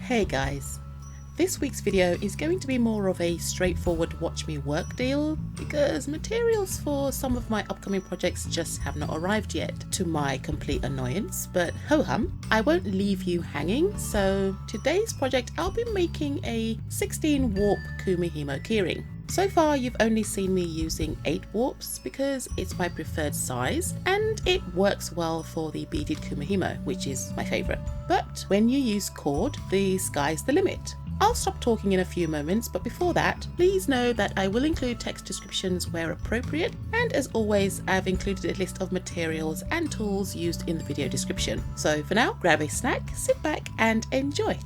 Hey guys, this week's video is going to be more of a straightforward watch me work deal because materials for some of my upcoming projects just have not arrived yet, to my complete annoyance, but ho-hum, I won't leave you hanging. So today's project I'll be making a 16 warp Kumihimo keyring. So far you've only seen me using 8 warps because it's my preferred size and it works well for the beaded Kumihimo, which is my favourite. But when you use cord, the sky's the limit. I'll stop talking in a few moments, but before that, please know that I will include text descriptions where appropriate, and as always, I've included a list of materials and tools used in the video description. So for now, grab a snack, sit back and enjoy.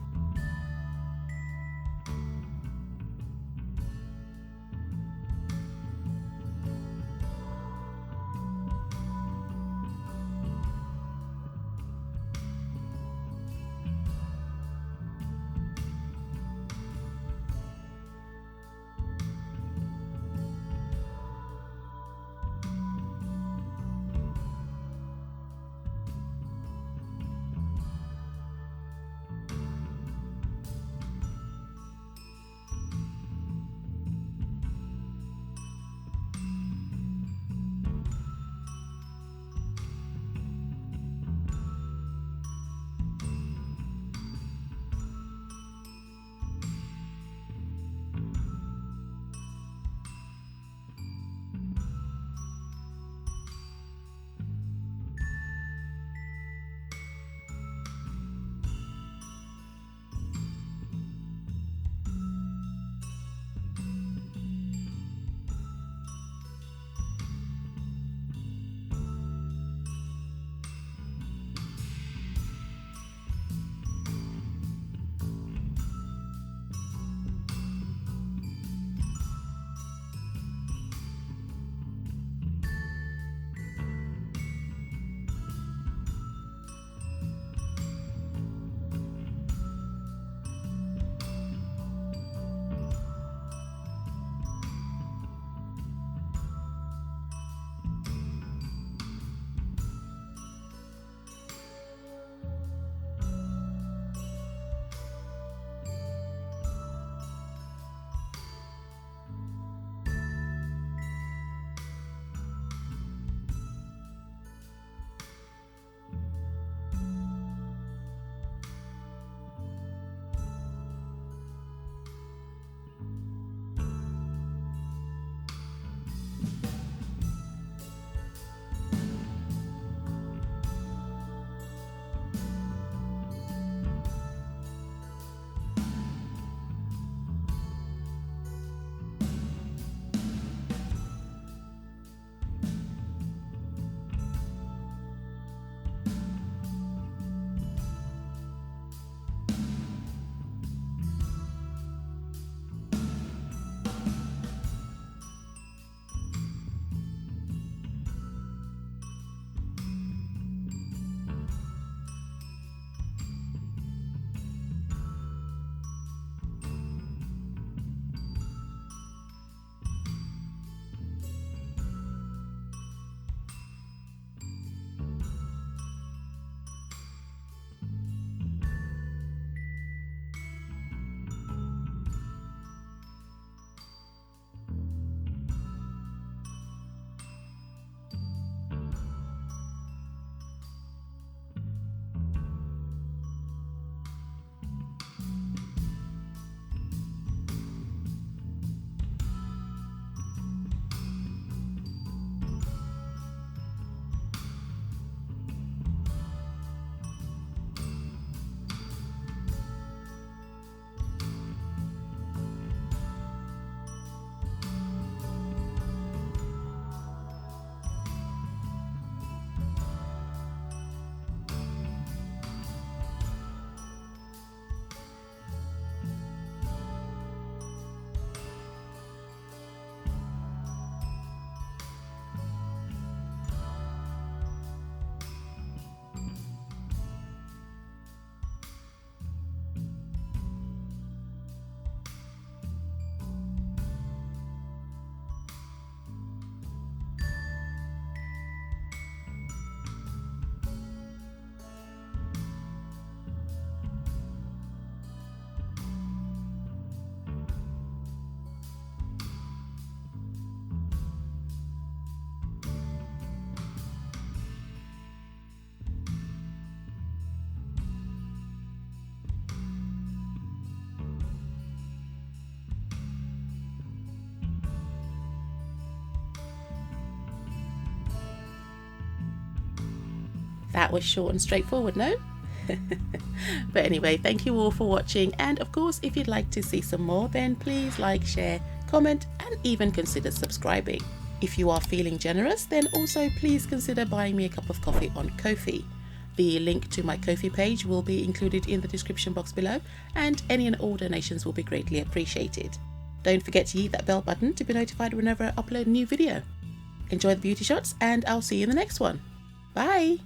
That was short and straightforward, no? But anyway, thank you all for watching, and of course if you'd like to see some more, then please like, share, comment, and even consider subscribing. If you are feeling generous, then also please consider buying me a cup of coffee on Ko-fi. The link to my Ko-fi page will be included in the description box below, and any and all donations will be greatly appreciated. Don't forget to hit that bell button to be notified whenever I upload a new video. Enjoy the beauty shots, and I'll see you in the next one. Bye!